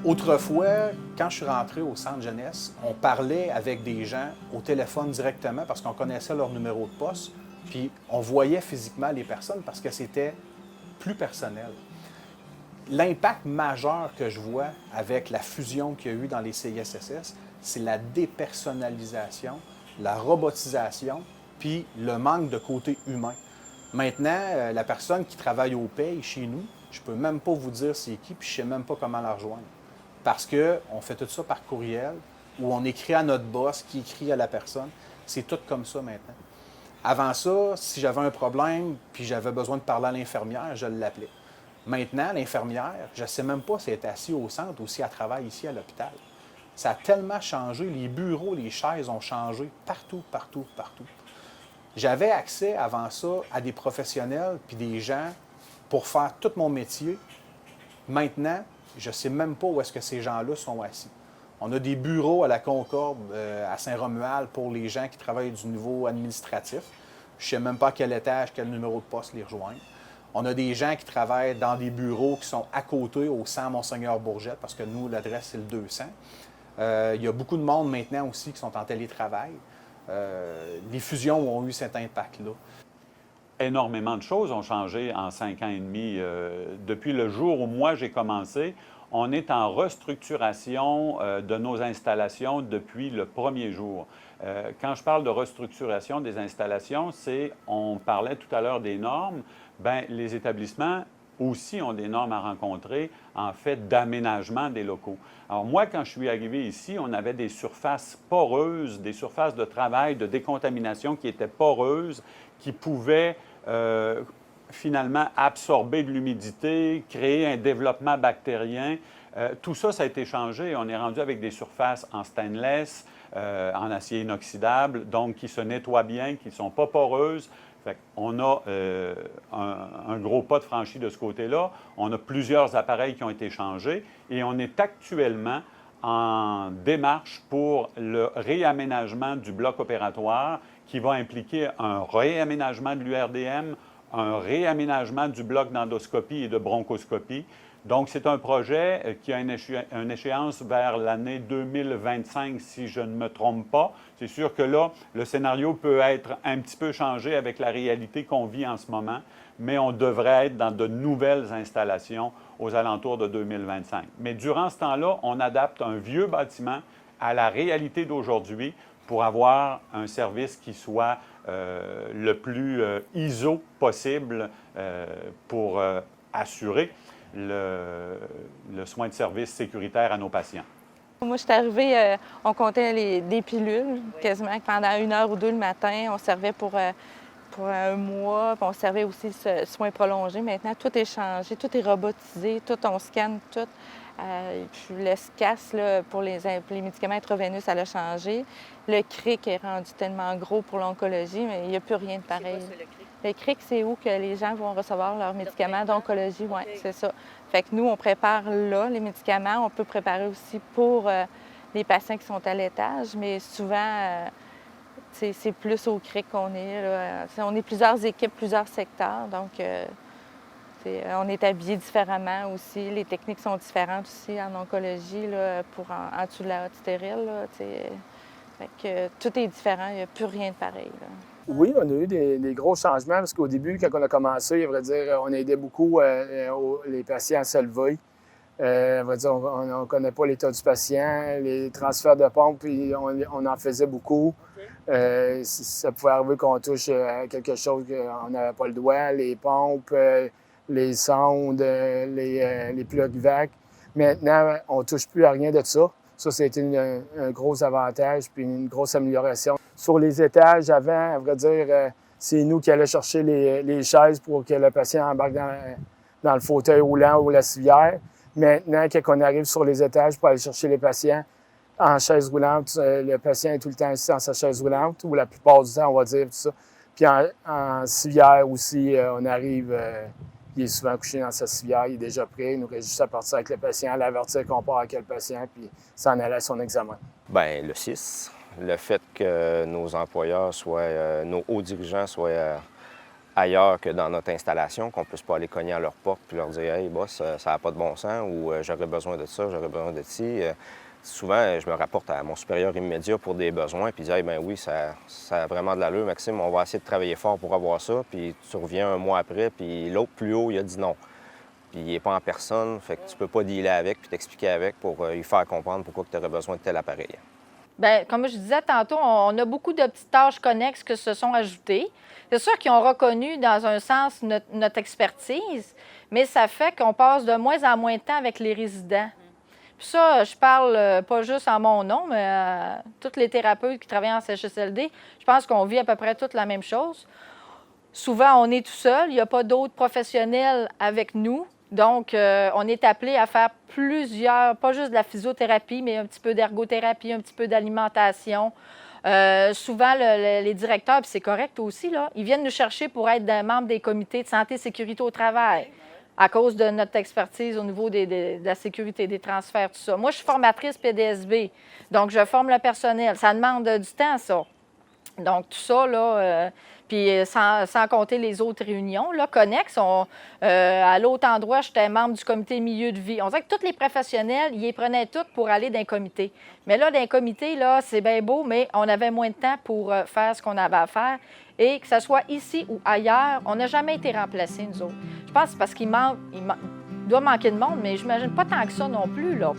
Autrefois, quand je suis rentré au centre jeunesse, on parlait avec des gens au téléphone directement parce qu'on connaissait leur numéro de poste, puis on voyait physiquement les personnes parce que c'était plus personnel. L'impact majeur que je vois avec la fusion qu'il y a eu dans les CISSS, c'est la dépersonnalisation, la robotisation, puis le manque de côté humain. Maintenant, la personne qui travaille au paye chez nous, je ne peux même pas vous dire c'est qui, puis je ne sais même pas comment la rejoindre. Parce qu'on fait tout ça par courriel, ou on écrit à notre boss qui écrit à la personne. C'est tout comme ça maintenant. Avant ça, si j'avais un problème puis j'avais besoin de parler à l'infirmière, je l'appelais. Maintenant, l'infirmière, je ne sais même pas si elle est assise au centre ou si elle travaille ici à l'hôpital. Ça a tellement changé, les bureaux, les chaises ont changé partout, partout, partout. J'avais accès avant ça à des professionnels puis des gens pour faire tout mon métier. Maintenant, je ne sais même pas où est-ce que ces gens-là sont assis. On a des bureaux à la Concorde, à Saint-Romuald, pour les gens qui travaillent du niveau administratif. Je ne sais même pas à quel étage, quel numéro de poste les rejoindre. On a des gens qui travaillent dans des bureaux qui sont à côté, au 100 Monseigneur-Bourgette, parce que nous, l'adresse, c'est le 200. Il y a beaucoup de monde maintenant aussi qui sont en télétravail. Les fusions ont eu cet impact-là. Énormément de choses ont changé en 5 ans et demi. Depuis le jour où moi j'ai commencé, on est en restructuration de nos installations depuis le premier jour. Quand je parle de restructuration des installations, on parlait tout à l'heure des normes, bien, les établissements aussi ont des normes à rencontrer en fait d'aménagement des locaux. Alors moi, quand je suis arrivé ici, on avait des surfaces poreuses, des surfaces de travail, de décontamination qui étaient poreuses, qui pouvaient finalement absorber de l'humidité, créer un développement bactérien. Tout ça, ça a été changé. On est rendu avec des surfaces en stainless, en acier inoxydable, donc qui se nettoient bien, qui ne sont pas poreuses. On a un gros pas de franchi de ce côté-là. On a plusieurs appareils qui ont été changés et on est actuellement en démarche pour le réaménagement du bloc opératoire qui va impliquer un réaménagement de l'URDM, un réaménagement du bloc d'endoscopie et de bronchoscopie. Donc, c'est un projet qui a une échéance vers l'année 2025, si je ne me trompe pas. C'est sûr que là, le scénario peut être un petit peu changé avec la réalité qu'on vit en ce moment, mais on devrait être dans de nouvelles installations aux alentours de 2025. Mais durant ce temps-là, on adapte un vieux bâtiment à la réalité d'aujourd'hui pour avoir un service qui soit le plus ISO possible pour assurer le soin de service sécuritaire à nos patients. Moi, je suis arrivée, on comptait des pilules, quasiment pendant 1 heure ou 2 le matin. On servait pour un mois, puis on servait aussi soins prolongés. Maintenant, tout est changé, tout est robotisé, tout, on scanne tout. Puis le SCAS, là, pour les médicaments intraveineux, ça l'a changé. Le CRIC est rendu tellement gros pour l'oncologie, mais il n'y a plus rien de pareil. C'est quoi, ça, le CRIC? Le CRIC, c'est où que les gens vont recevoir leurs médicaments d'oncologie. Oui, c'est ça. Fait que nous, on prépare là les médicaments. On peut préparer aussi pour les patients qui sont à l'étage, mais souvent, c'est plus au CRIC qu'on est. Là. On est plusieurs équipes, plusieurs secteurs, donc on est habillés différemment aussi. Les techniques sont différentes aussi en oncologie là, pour en dessous de la hotte stérile. Là, fait que tout est différent, il n'y a plus rien de pareil. Là. Oui, on a eu des gros changements parce qu'au début, quand on a commencé, à vrai dire, on aidait beaucoup les patients à se lever. À vrai dire, on ne connaît pas l'état du patient, les transferts de pompe, puis on en faisait beaucoup. Ça pouvait arriver qu'on touche à quelque chose qu'on n'avait pas le droit, les pompes, les sondes, les plugs vac. Maintenant, on ne touche plus à rien de ça. Ça, c'était un gros avantage puis une grosse amélioration. Sur les étages, avant, à vrai dire, c'est nous qui allions chercher les chaises pour que le patient embarque dans le fauteuil roulant ou la civière. Maintenant, quand on arrive sur les étages pour aller chercher les patients en chaise roulante, le patient est tout le temps assis dans sa chaise roulante, ou la plupart du temps, on va dire, tout ça. Puis en civière aussi, on arrive, il est souvent couché dans sa civière, il est déjà prêt, il nous reste juste à partir avec le patient, l'avertir qu'on part avec le patient, puis s'en aller à son examen. Bien, le 6, le fait que nos employeurs nos hauts dirigeants soient ailleurs que dans notre installation, qu'on ne puisse pas aller cogner à leur porte puis leur dire « Hey, boss, ça n'a pas de bon sens » ou « J'aurais besoin de ça, j'aurais besoin de ci ». Souvent, je me rapporte à mon supérieur immédiat pour des besoins, puis il dit hey, « ben oui, ça a vraiment de l'allure, Maxime, on va essayer de travailler fort pour avoir ça », puis tu reviens un mois après, puis l'autre plus haut, il a dit non. Puis il n'est pas en personne, fait que tu peux pas dealer avec puis t'expliquer avec pour lui faire comprendre pourquoi tu aurais besoin de tel appareil. Bien, comme je disais tantôt, on a beaucoup de petites tâches connexes qui se sont ajoutées. C'est sûr qu'ils ont reconnu, dans un sens, notre expertise, mais ça fait qu'on passe de moins en moins de temps avec les résidents. Puis ça, je parle pas juste en mon nom, mais tous les thérapeutes qui travaillent en CHSLD, je pense qu'on vit à peu près toute la même chose. Souvent, on est tout seul, il n'y a pas d'autres professionnels avec nous. Donc, on est appelé à faire plusieurs, pas juste de la physiothérapie, mais un petit peu d'ergothérapie, un petit peu d'alimentation. Souvent, les directeurs, puis c'est correct aussi, là, ils viennent nous chercher pour être des membres des comités de santé et sécurité au travail à cause de notre expertise au niveau de la sécurité, des transferts, tout ça. Moi, je suis formatrice PDSB, donc je forme le personnel. Ça demande du temps, ça. Donc, tout ça, là, puis sans compter les autres réunions, là, connexes, à l'autre endroit, j'étais membre du comité milieu de vie. On dirait que tous les professionnels, ils les prenaient tous pour aller dans un comité. Mais là, dans un comité, là, c'est bien beau, mais on avait moins de temps pour faire ce qu'on avait à faire. Et que ce soit ici ou ailleurs, on n'a jamais été remplacés, nous autres. Je pense que c'est parce qu'il doit manquer de monde, mais je n'imagine pas tant que ça non plus, là.